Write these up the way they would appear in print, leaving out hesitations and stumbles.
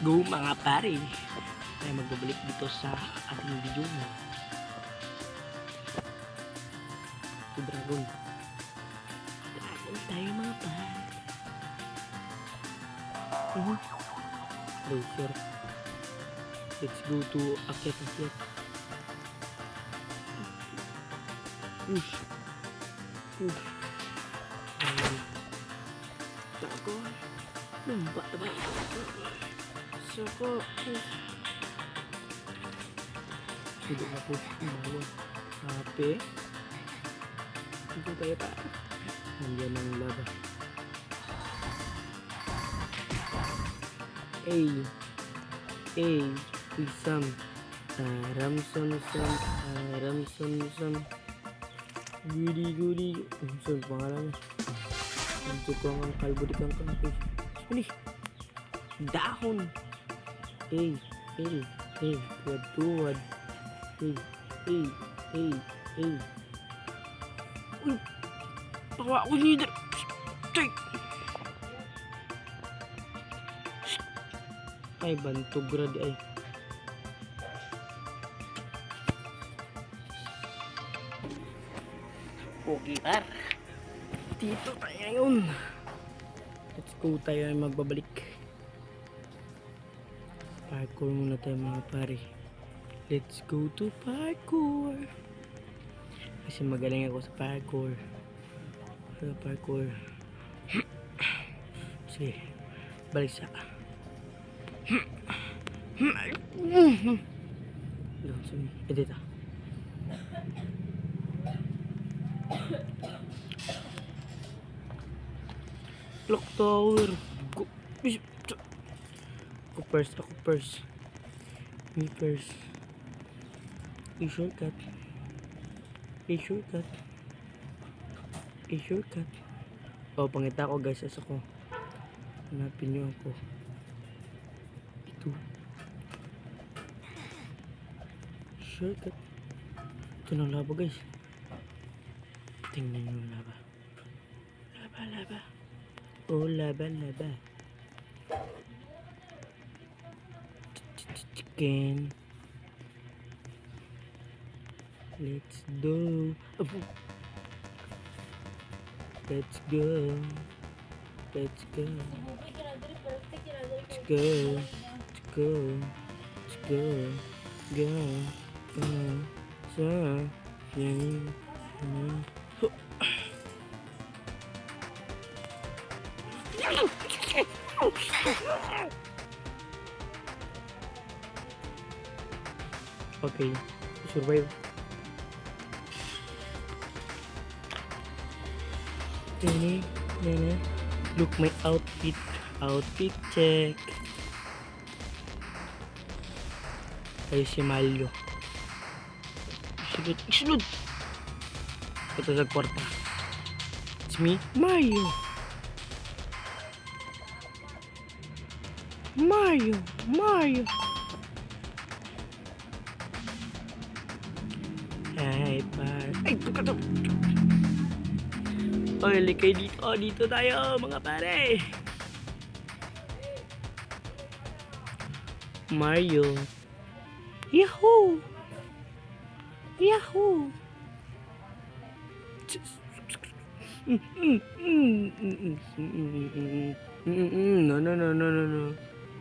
go mga pare. Tayo magbabalik dito sa ating video na Dragon. Dragon tayo mga pare. Laser. Let's go to akyat. Ush. Sako. Lumba ba? Sako. Sudah na po bawa. Hape. Ito tayo pa. Nandiyan ang lava. Isam. Ramson. Gudi. Saan pangalan? Ito ko ang kalbo di kang kampis. Ini. Dahon. Tuwad. Uy. Tawa ako leader. Tay. Ay, bantog grad ay. Okay, par. Dito tayo ngayon. Let's go, tayo ay magbabalik. Parkour muna tayo mga pare. Let's go to parkour. Kasi magaling ako sa parkour. Sige, balik sa edit ah. Clock tower. Go. Ako first. Me first. A shortcut. Oh, pangita ko guys, asa ko. Hanapin nyo ako. Ito. Shortcut. Ito ng laba guys. Tingnan nyo yung laba. Laba. Oh, laba. Chicken. Let's go. Let's okay, survive. Look my outfit check. Ay si Mario. Sunod. Ito sa kwarta. It's me, Mario. Ay, par. Ay, tuka. Oy, likay dito. Oh, dito tayo, mga pare. Mario. Yahoo!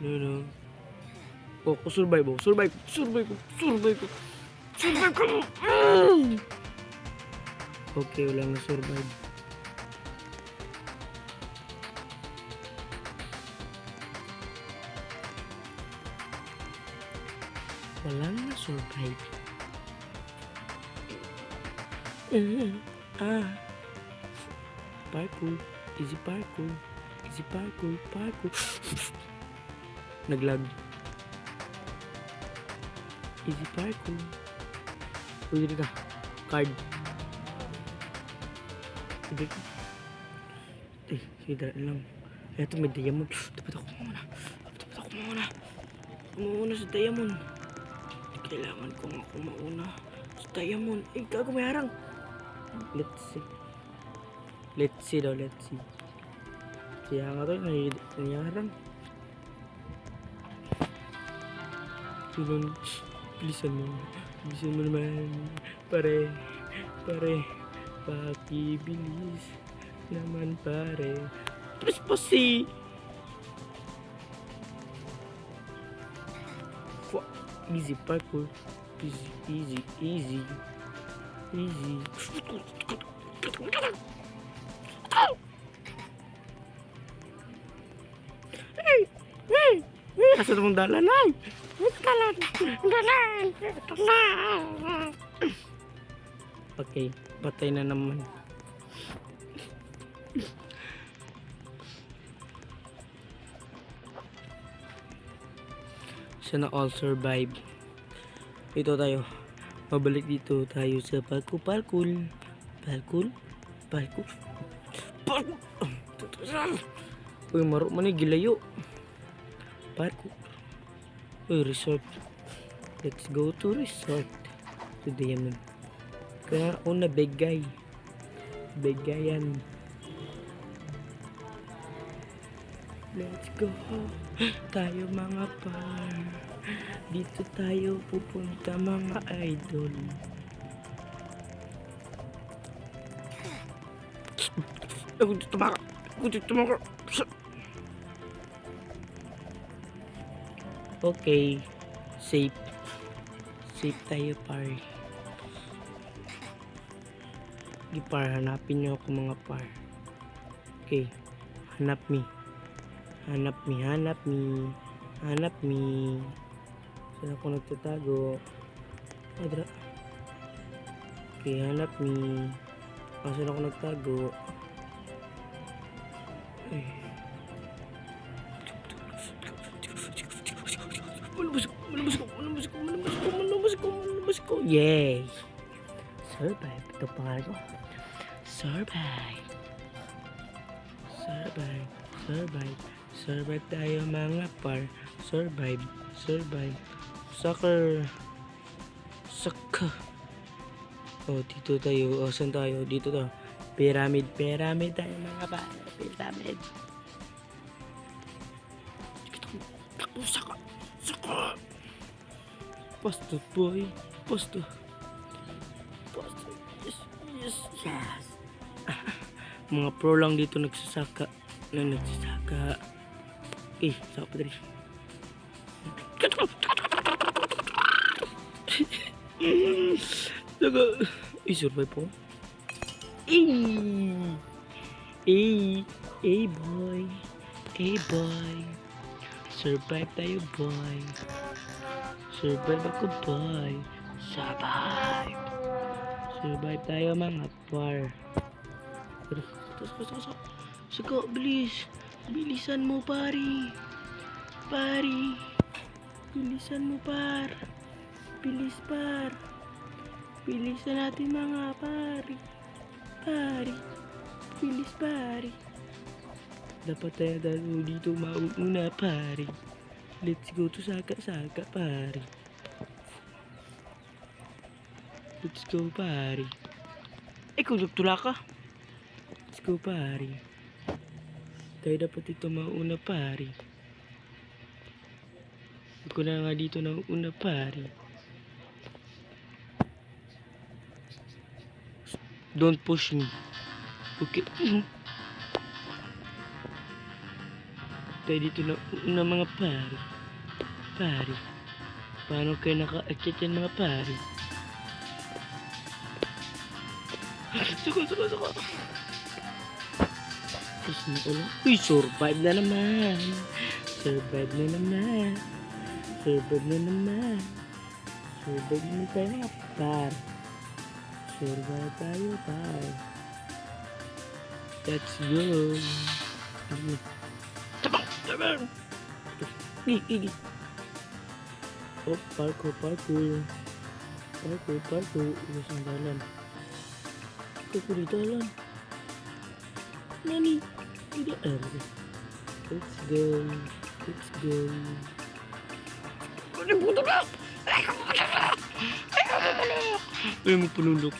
No. Oh, survive ko. Okay, wala na survive. Walang na-survive. Parkour. Easy parkour. Naglag. Easy parkour. Uy, dito ka. Card. Sige, lang. Eto, may diamond. Dapat ako mauna sa diamond. Kailangan kong ako mauna sa diamond. Gago, may harang. Let's see. Kaya nga to, nangyarang. Tulong. Bilisan mo. Bilisan mo naman. Pare. Pakibilis naman pare. Terus pasti. Easy parkour. Easy. Asa mong dalan ay? Dalan. Okay, patay na naman. Sana all survive. Ito tayo. Mabalik dito tayo sa parkour. Uy, maro man eh, gilayo. Parkour. Uy, resort. Let's go to resort. To Diamond. Kaya una, big guy. Big guy yan. Let's go. Tayo mga par. Dito tayo pupunta mga idol. Ako dito maka. Okay. Safe tayo par. Par, hanapin nyo ako mga par. Okay. Hanap me. Saan ako nagtatago? Adra. Okay, hanap me. Saan ako nagtago? Ay. Malabas ko. Yay! Survive. Ito pa ko. Survive tayo mga par. Survive. Soccer. Oh, dito tayo. Saan tayo? Dito tayo. Pyramid tayo mga par. Pyramid. Saka. Posto boy. Posto. Yes. Mga pro lang dito nagsasaka. Saka pa dali. Survive po. Boy. Survive tayo boy. Survive ako boy. Survive tayo mga par. Saka, bilis. Bilisan mo pari. Bilisan mo par. Bilis par. Bilisan natin mga pari. Bilis pari. Dapat tayo dito mauna pari. Let's go to Saka pari. Let's go pari. Kung nagtula ka. Let's go pari. Tayo dapat ito mauna pari. Ako na nga dito nauna pari. Don't push me. Okay. Tayo dito na mga pari. Paano kayo naka-akit yan mga pari? Suka. Tapos na ulo. Uy, survive na naman. Survive na tayo mga par. Survive tayo par. Let's go. Tabang. Gigi. Oh, parkour. Isang dalan. Dalan. Nani? Tidak ada. Let's go. Ano puto na? Ay, magpululok.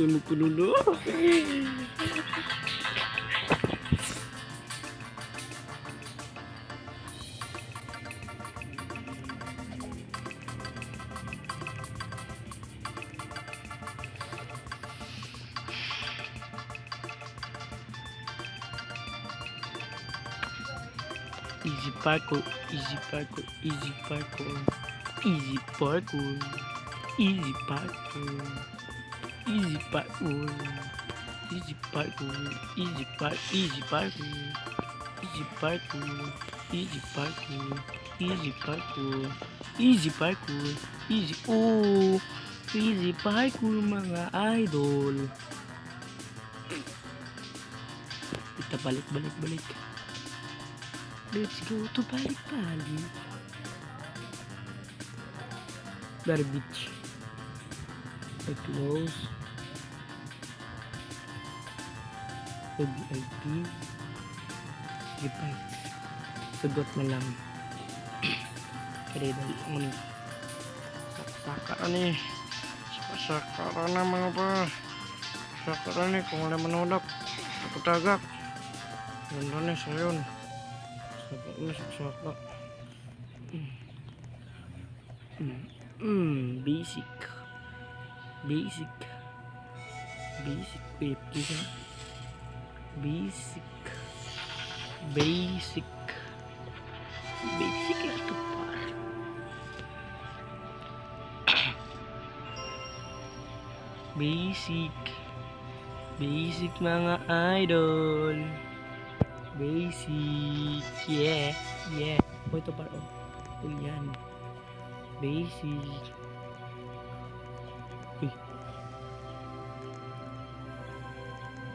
Easy parkour, easy parkour, easy parkour, easy parkour, easy parkour, easy parkour, easy parkour, easy parkour, easy parkour, easy parkour, easy parkour, easy parkour, easy easy parkour mga idol. Kita balik. Let's go to balik. Garbage. I close. VIP. Gipay. Sagot na lang. Kaya dali mo ni. Saka ni. Saka na mga ba. Saka ni kung wala manulak. Tagak. Ganda na sa yun. Saka. Basic. Wait, isa. Basic lang to par. Basic mga idol. Basic. Yeah. Oh, ito par. Oh, yan. Basic. Uy.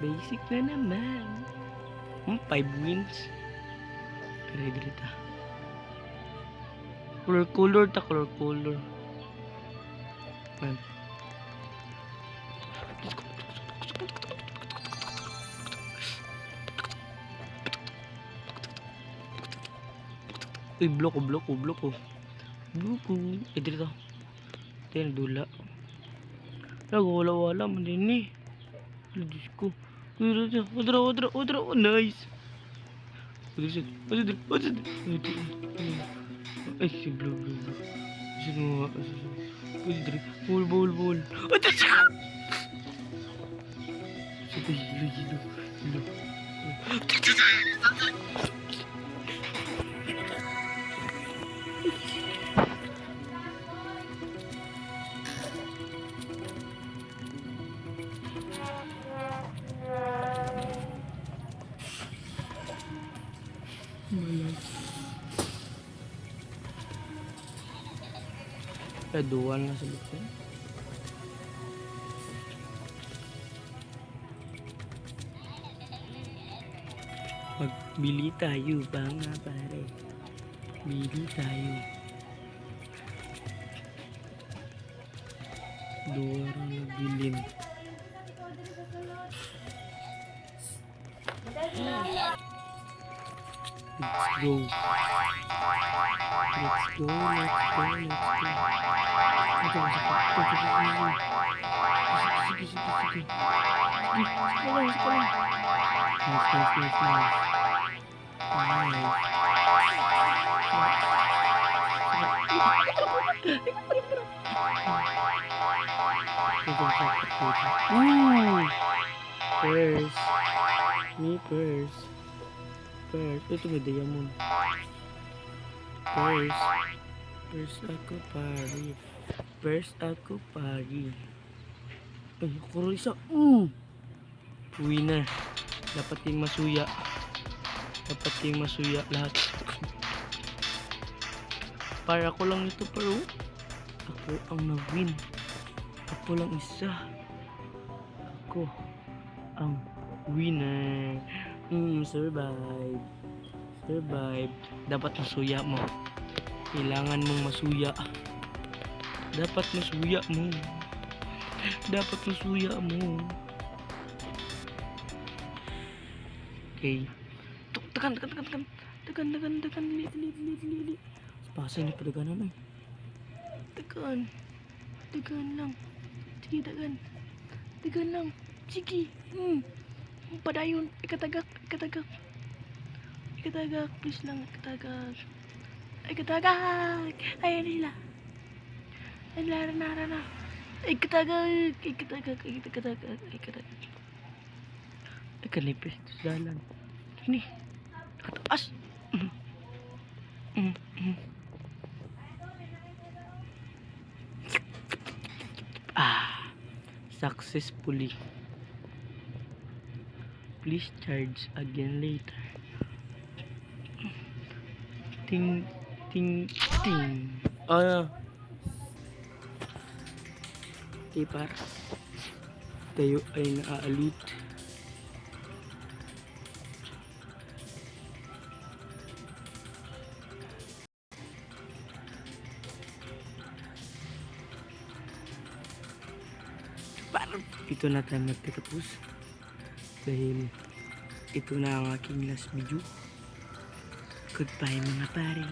Basic na naman. 5 wins. Kaya dito. Color. Man. Uy, bloko. Dito. Ito dula. Wala man din eh. Diyos ko. Odra. Nice. Ay, si blue. Sino nga? Ball. Hilo. Dual na sa lupin. Magbili tayo ba nga pare? Bili tayo. Dual na bilin. Let's go. Purse. Ito may diamond. Purse ako pari. Ay, kuro isa. Uwi na. Dapat yung masuya lahat. Para ko lang ito pero ako ang nag-win. Ako lang isa. Ako ang winner. Survive. Dapat masuya mo. Kailangan mong masuya. Dapat masuya mo. Okay. Tekan. Lili. Pasay na padaganan ay. Tekan lang. Sige, tekan lang. Sige. Padayon. Ikatagak. Please lang. Ikatagak. Ay, nila. Ay, nara. Ikatagak. Ikanipis. Dalan. Ini. Nakataas. Successfully. Please charge again later. Ting, ting, ting. Okay, par. Tayo ay naaalit. Par, ito na tayo magtatapos. Dahil ito na ang aking last video. Goodbye mga pare.